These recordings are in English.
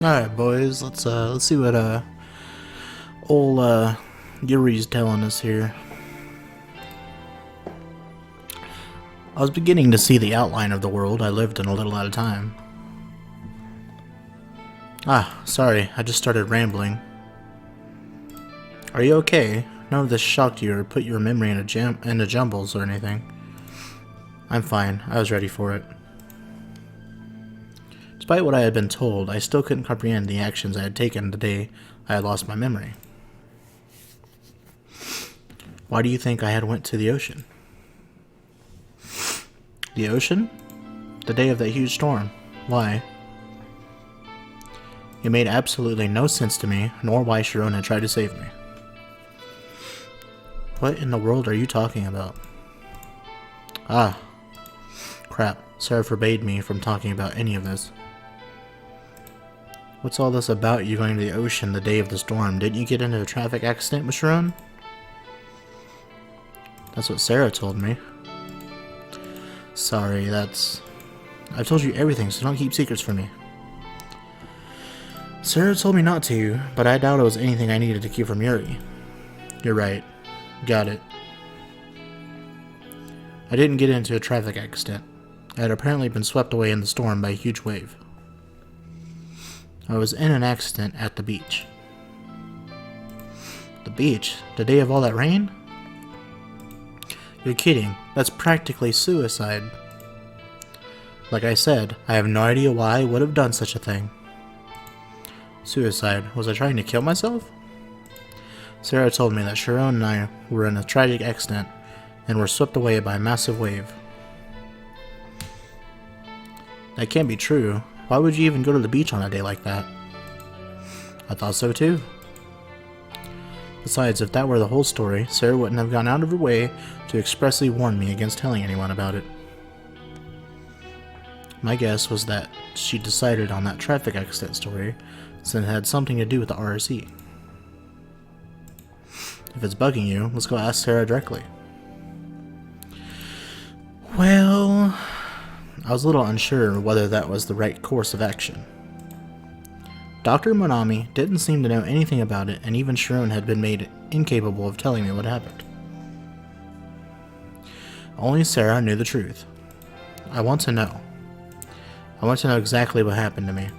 Alright boys, let's see what old Yuri's telling us here. I was beginning to see the outline of the world I lived in a little at a time. Sorry, I just started rambling. Are you okay? None of this shocked you or put your memory into jumbles or anything. I'm fine, I was ready for it. Despite what I had been told, I still couldn't comprehend the actions I had taken the day I had lost my memory. Why do you think I had went to the ocean? The ocean? The day of that huge storm. Why? It made absolutely no sense to me, nor why Sharon had tried to save me. What in the world are you talking about? Crap. Sarah forbade me from talking about any of this. What's all this about you going to the ocean the day of the storm? Didn't you get into a traffic accident with Sharon? That's what Sarah told me. Sorry, I've told you everything, so don't keep secrets from me. Sarah told me not to, but I doubt it was anything I needed to keep from Yuri. You're right. Got it. I didn't get into a traffic accident. I had apparently been swept away in the storm by a huge wave. I was in an accident at the beach. The beach? The day of all that rain? You're kidding. That's practically suicide. Like I said, I have no idea why I would have done such a thing. Suicide? Was I trying to kill myself? Sarah told me that Sharon and I were in a tragic accident and were swept away by a massive wave. That can't be true. Why would you even go to the beach on a day like that? I thought so too. Besides, if that were the whole story, Sarah wouldn't have gone out of her way to expressly warn me against telling anyone about it. My guess was that she decided on that traffic accident story since it had something to do with the RSE. If it's bugging you, let's go ask Sarah directly. Well, I was a little unsure whether that was the right course of action. Dr. Monami didn't seem to know anything about it, and even Sharon had been made incapable of telling me what happened. Only Sarah knew the truth. I want to know. I want to know exactly what happened to me.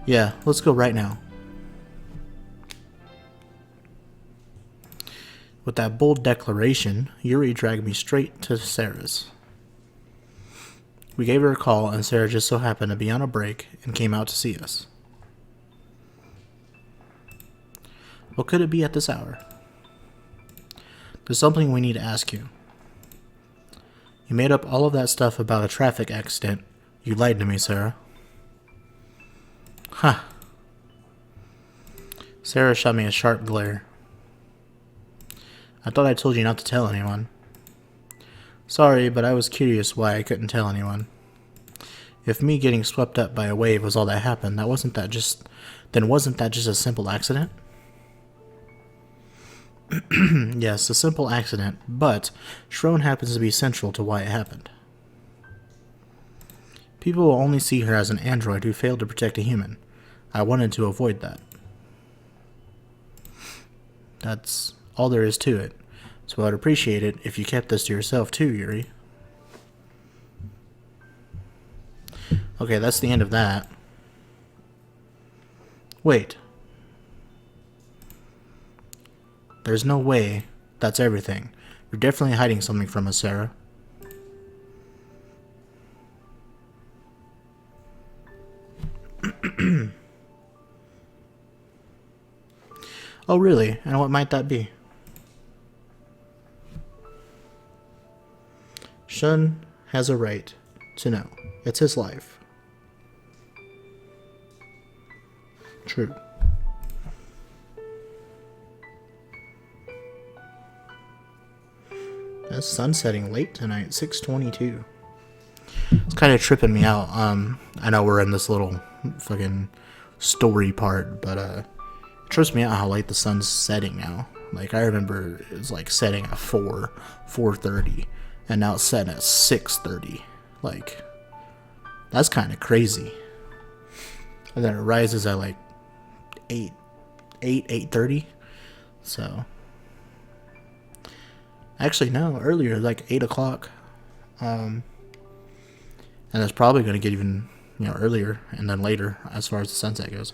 Yeah, let's go right now. With that bold declaration, Yuri dragged me straight to Sarah's. We gave her a call, and Sarah just so happened to be on a break and came out to see us. What could it be at this hour? There's something we need to ask you. You made up all of that stuff about a traffic accident. You lied to me, Sarah. Huh. Sarah shot me a sharp glare. I thought I told you not to tell anyone. Sorry, but I was curious why I couldn't tell anyone. If me getting swept up by a wave was all that happened, wasn't that just a simple accident? Yes, a simple accident, but Sharon happens to be central to why it happened. People will only see her as an android who failed to protect a human. I wanted to avoid that. That's all there is to it. So I'd appreciate it if you kept this to yourself too, Yuri. Okay, that's the end of that. Wait. There's no way that's everything. You're definitely hiding something from us, Sarah. Oh, really? And what might that be? Shun has a right to know. It's his life. True. The sun's setting late tonight, 6:22. It's kind of tripping me out. I know we're in this little fucking story part, but it trips me out how late the sun's setting now. Like, I remember it was like setting at 4:30, and now it's setting at 6:30. Like, that's kind of crazy. And then it rises at like 8:30. So actually no, earlier, like 8 o'clock. And it's probably going to get even, earlier and then later as far as the sunset goes.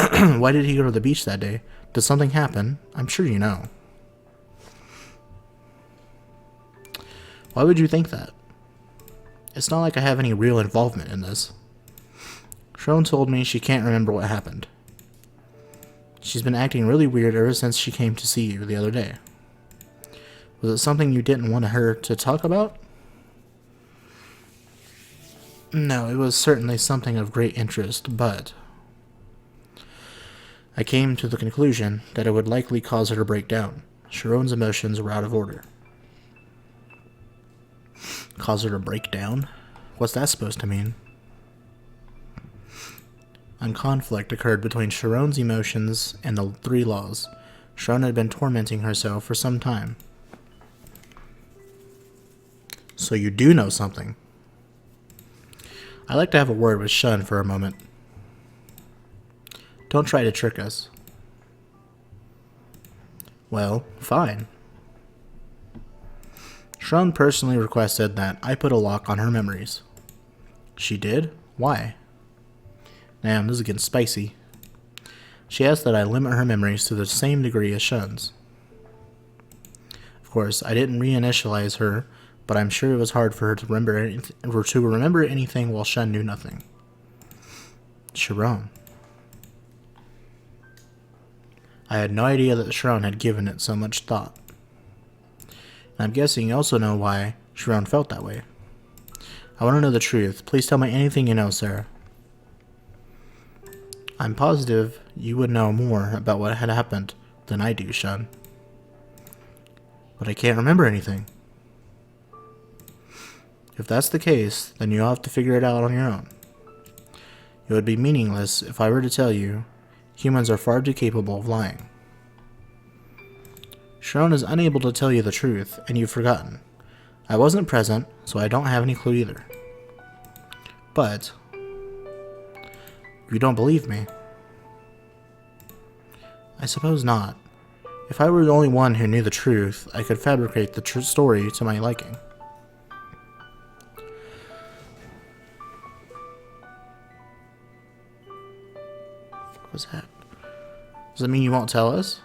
Why did he go to the beach that day? Did something happen? I'm sure you know. Why would you think that? It's not like I have any real involvement in this. Sharon told me she can't remember what happened. She's been acting really weird ever since she came to see you the other day. Was it something you didn't want her to talk about? No, it was certainly something of great interest, but I came to the conclusion that it would likely cause her to break down. Sharon's emotions were out of order. Cause her to break down? What's that supposed to mean? A conflict occurred between Sharon's emotions and the 3 laws. Sharon had been tormenting herself for some time. So you do know something. I'd like to have a word with Shun for a moment. Don't try to trick us. Well, fine. Shun personally requested that I put a lock on her memories. She did? Why? Damn, this is getting spicy. She asked that I limit her memories to the same degree as Shun's. Of course, I didn't reinitialize her, but I'm sure it was hard for her to remember anything while Shun knew nothing. Sharon. I had no idea that Sharon had given it so much thought. And I'm guessing you also know why Sharon felt that way. I want to know the truth. Please tell me anything you know, Sarah. I'm positive you would know more about what had happened than I do, Shun. But I can't remember anything. If that's the case, then you'll have to figure it out on your own. It would be meaningless if I were to tell you humans are far too capable of lying. Sharon is unable to tell you the truth, and you've forgotten. I wasn't present, so I don't have any clue either. But you don't believe me? I suppose not. If I were the only one who knew the truth, I could fabricate the story to my liking. What was that? Does that mean you won't tell us?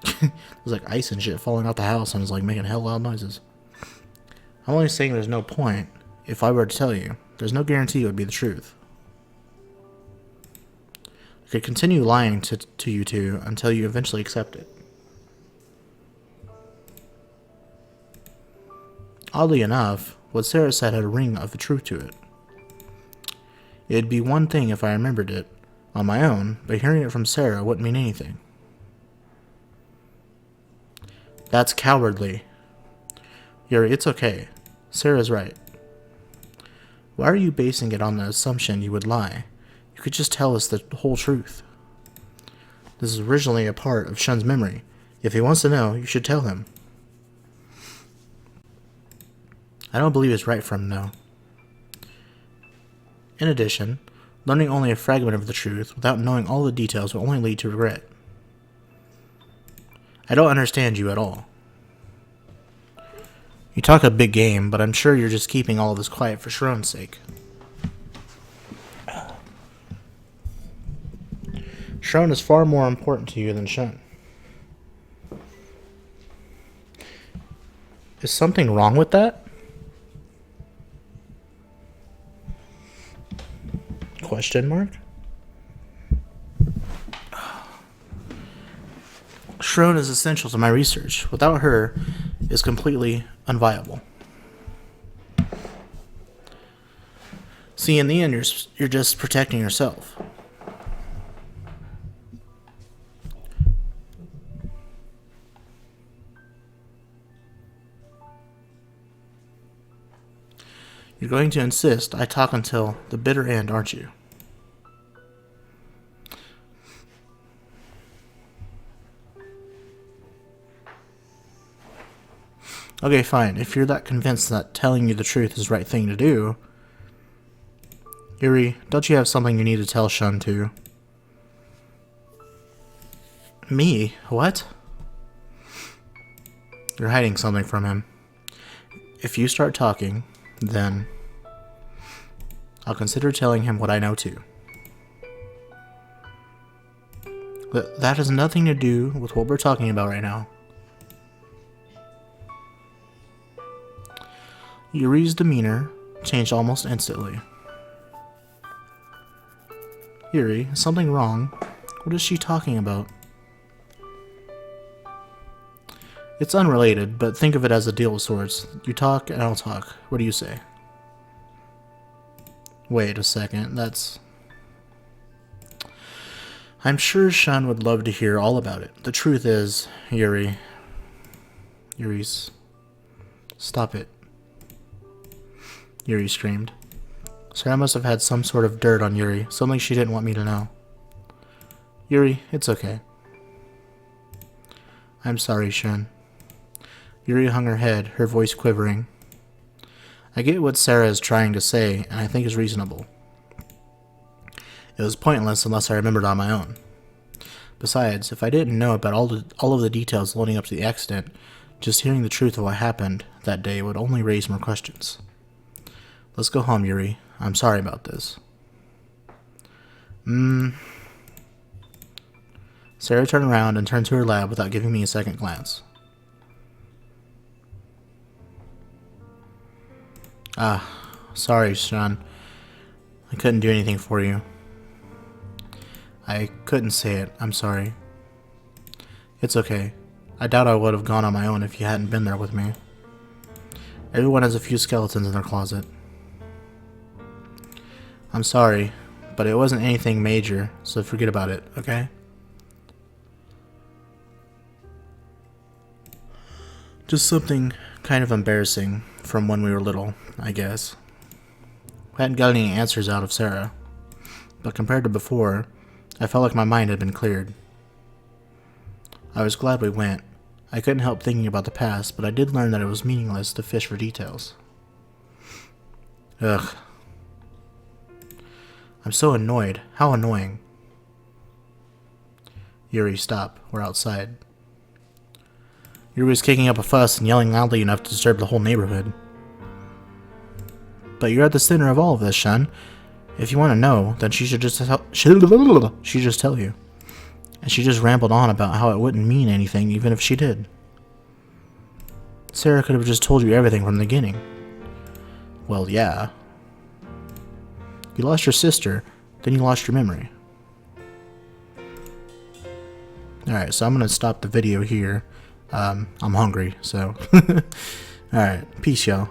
There's like ice and shit falling out the house and it's like making hell loud noises. I'm only saying there's no point. If I were to tell you, there's no guarantee it would be the truth. I could continue lying to you two until you eventually accept it. Oddly enough, what Sarah said had a ring of the truth to it. It'd be one thing if I remembered it on my own, but hearing it from Sarah wouldn't mean anything. That's cowardly. It's okay. Sarah's right. Why are you basing it on the assumption you would lie? You could just tell us the whole truth. This is originally a part of Shun's memory. If he wants to know, you should tell him. I don't believe it's right for him to know. In addition, learning only a fragment of the truth without knowing all the details will only lead to regret. I don't understand you at all. You talk a big game, but I'm sure you're just keeping all of this quiet for Sharon's sake. Sharon is far more important to you than Shun. Is something wrong with that? Question mark? Sharon is essential to my research. Without her, it's completely unviable. See, in the end, you're just protecting yourself. You're going to insist I talk until the bitter end, aren't you? Okay, fine. If you're that convinced that telling you the truth is the right thing to do, Yuri, don't you have something you need to tell Shun too? Me? What? You're hiding something from him. If you start talking, then I'll consider telling him what I know too. That has nothing to do with what we're talking about right now. Yuri's demeanor changed almost instantly. Yuri, is something wrong? What is she talking about? It's unrelated, but think of it as a deal of sorts. You talk and I'll talk. What do you say? Wait a second, that's... I'm sure Shun would love to hear all about it. The truth is, Yuri's... Stop it. Yuri screamed. Sarah must have had some sort of dirt on Yuri, something she didn't want me to know. Yuri, it's okay. I'm sorry, Shun. Yuri hung her head, her voice quivering. I get what Sarah is trying to say, and I think is reasonable. It was pointless unless I remembered on my own. Besides, if I didn't know about all of the details leading up to the accident, just hearing the truth of what happened that day would only raise more questions. Let's go home, Yuri. I'm sorry about this. Sarah turned around and turned to her lab without giving me a second glance. Sorry, Shun. I couldn't do anything for you. I couldn't say it. I'm sorry. It's okay. I doubt I would have gone on my own if you hadn't been there with me. Everyone has a few skeletons in their closet. I'm sorry, but it wasn't anything major, so forget about it, okay? Just something kind of embarrassing from when we were little, I guess. We hadn't got any answers out of Sarah, but compared to before, I felt like my mind had been cleared. I was glad we went. I couldn't help thinking about the past, but I did learn that it was meaningless to fish for details. Ugh. I'm so annoyed. How annoying. Yuri, stop. We're outside. Yuri was kicking up a fuss and yelling loudly enough to disturb the whole neighborhood. But you're at the center of all of this, Shun. If you want to know, then she should just tell you. And she just rambled on about how it wouldn't mean anything even if she did. Sarah could have just told you everything from the beginning. Well, yeah. You lost your sister, then you lost your memory. Alright, so I'm going to stop the video here. I'm hungry, so... Alright, peace, y'all.